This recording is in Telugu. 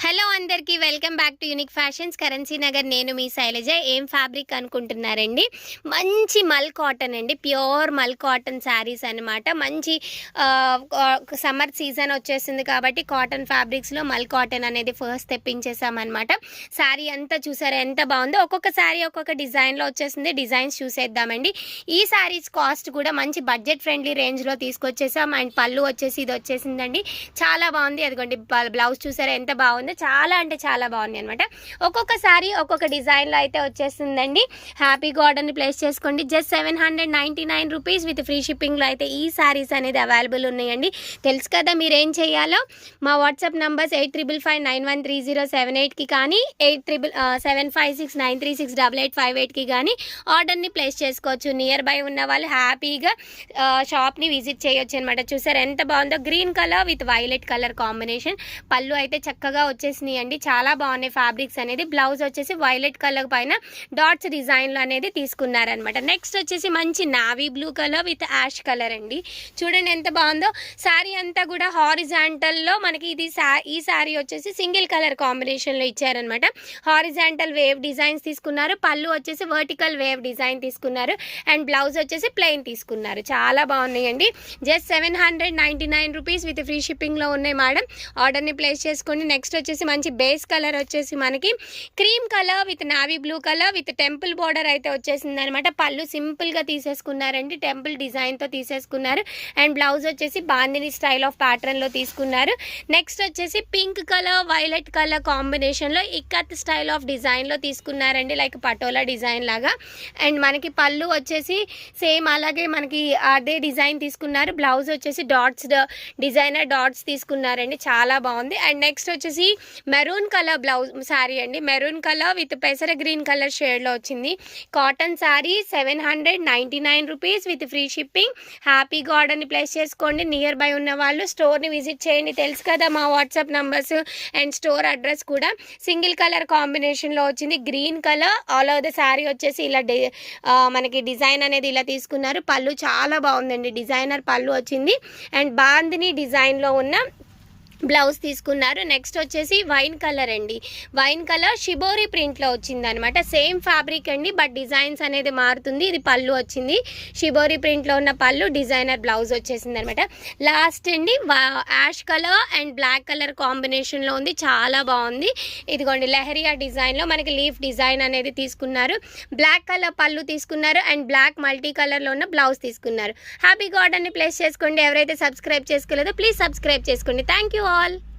హలో అందరికీ welcome back to unique fashions currency Nagar. నేను మీ శైలజ. ఏం ఫ్యాబ్రిక్ అనుకుంటున్నారండి? మంచి మల్ కాటన్ అండి, ప్యూర్ మల్ కాటన్ శారీస్ అనమాట. మంచి సమ్మర్ సీజన్ వచ్చేసింది కాబట్టి కాటన్ ఫ్యాబ్రిక్స్లో మల్ కాటన్ అనేది ఫస్ట్ తెప్పించేసామన్నమాట. శారీ అంతా చూసారా ఎంత బాగుందో. ఒక్కొక్క శారీ ఒక్కొక్క డిజైన్లో వచ్చేసింది. డిజైన్స్ చూసేద్దామండి. ఈ శారీస్ కాస్ట్ కూడా మంచి బడ్జెట్ ఫ్రెండ్లీ రేంజ్లో తీసుకొచ్చేసాం. అండ్ పళ్ళు వచ్చేసి ఇది వచ్చేసిందండి, చాలా బాగుంది. అదిగోండి బ్లౌజ్ చూసారా ఎంత బాగుంది, చాలా అంటే చాలా బాగుంది అనమాట. ఒక్కొక్క సారీ ఒక్కొక్క డిజైన్లో అయితే వచ్చేస్తుందండి. హ్యాపీగా ఆర్డర్ని ప్లేస్ చేసుకోండి. జస్ట్ 799 రూపీస్ విత్ ఫ్రీ షిప్పింగ్లో అయితే ఈ శారీస్ అనేది అవైలబుల్ ఉన్నాయండి. తెలుసు కదా మీరు ఏం చేయాలో. మా వాట్సాప్ నంబర్స్ 8355913078కి కానీ 75693688858కి కానీ ఆర్డర్ని ప్లేస్ చేసుకోవచ్చు. నియర్ బై ఉన్న వాళ్ళు హ్యాపీగా షాప్ని విజిట్ చేయొచ్చు అనమాట. చూసారు ఎంత బాగుందో, green colour with violet colour combination. పళ్ళు అయితే చక్కగా వచ్చేసినాయి అండి, చాలా బాగున్నాయి ఫ్యాబ్రిక్స్ అనేది. బ్లౌజ్ వచ్చేసి వైలెట్ కలర్ పైన డాట్స్ డిజైన్లో అనేది తీసుకున్నారనమాట. నెక్స్ట్ వచ్చేసి మంచి navy blue colour with ash colour అండి. చూడండి ఎంత బాగుందో. శారీ అంతా కూడా హారిజాంటల్లో మనకి ఇది ఈ శారీ వచ్చేసి సింగిల్ కలర్ కాంబినేషన్లో ఇచ్చారనమాట. హారిజాంటల్ వేవ్ డిజైన్స్ తీసుకున్నారు. పళ్ళు వచ్చేసి వర్టికల్ వేవ్ డిజైన్ తీసుకున్నారు. అండ్ బ్లౌజ్ వచ్చేసి ప్లెయిన్ తీసుకున్నారు. చాలా బాగున్నాయండి. జస్ట్ 799 రూపీస్ విత్ ఫ్రీ షిప్పింగ్లో ఉన్నాయి మేడం. ఆర్డర్ని ప్లేస్ చేసుకోండి. నెక్స్ట్ వచ్చేసి మంచి బేస్ కలర్ వచ్చేసి మనకి cream colour with navy blue colour with temple border అయితే వచ్చేసింది అనమాట. పళ్ళు సింపుల్గా తీసేసుకున్నారండి, టెంపుల్ డిజైన్తో తీసేసుకున్నారు. అండ్ బ్లౌజ్ వచ్చేసి బాందిని స్టైల్ ఆఫ్ ప్యాటర్న్లో తీసుకున్నారు. నెక్స్ట్ వచ్చేసి పింక్ కలర్ వైలెట్ కలర్ కాంబినేషన్లో ఇక్కత్ స్టైల్ ఆఫ్ డిజైన్లో తీసుకున్నారండి, లైక్ పటోలా డిజైన్ లాగా. అండ్ మనకి పళ్ళు వచ్చేసి సేమ్ అలాగే మనకి అదే డిజైన్ తీసుకున్నారు. బ్లౌజ్ వచ్చేసి డిజైనర్ డాట్స్ తీసుకున్నారండి, చాలా బాగుంది. అండ్ నెక్స్ట్ వచ్చేసి మెరూన్ కలర్ బ్లౌజ్ శారీ అండి. మెరూన్ కలర్ విత్ పెసర గ్రీన్ కలర్ షేడ్లో వచ్చింది. Cotton sari 799 rupees with free shipping. హ్యాపీగా ఆర్డర్ని ప్లేస్ చేసుకోండి. నియర్ బై ఉన్న వాళ్ళు స్టోర్ని విజిట్ చేయండి. తెలుసు కదా మా WhatsApp numbers and store address కూడా. సింగిల్ కలర్ కాంబినేషన్లో వచ్చింది, green colour. All over the sari వచ్చేసి ఇలా మనకి డిజైన్ అనేది ఇలా తీసుకున్నారు. పళ్ళు చాలా బాగుందండి, డిజైనర్ పళ్ళు వచ్చింది. అండ్ బాందిని డిజైన్లో ఉన్న బ్లౌజ్ తీసుకున్నారు. నెక్స్ట్ వచ్చేసి వైన్ కలర్ అండి. వైన్ కలర్ షిబోరి ప్రింట్లో వచ్చింది అనమాట. సేమ్ ఫ్యాబ్రిక్ అండి, బట్ డిజైన్స్ అనేది మారుతుంది. ఇది పళ్ళు వచ్చింది, షిబోరి ప్రింట్లో ఉన్న పళ్ళు, డిజైనర్ బ్లౌజ్ వచ్చేసింది అనమాట. లాస్ట్ అండి ash colour and black colour కాంబినేషన్లో ఉంది, చాలా బాగుంది. ఇదిగోండి లెహరియా డిజైన్లో మనకి లీఫ్ డిజైన్ అనేది తీసుకున్నారు. బ్లాక్ కలర్ పళ్ళు తీసుకున్నారు అండ్ బ్లాక్ మల్టీ కలర్లో ఉన్న బ్లౌజ్ తీసుకున్నారు. హ్యాపీగా ఆర్డర్ని ప్లేస్ చేసుకోండి. ఎవరైతే సబ్స్క్రైబ్ చేసుకోలేదో ప్లీజ్ సబ్స్క్రైబ్ చేసుకోండి. Thank you all.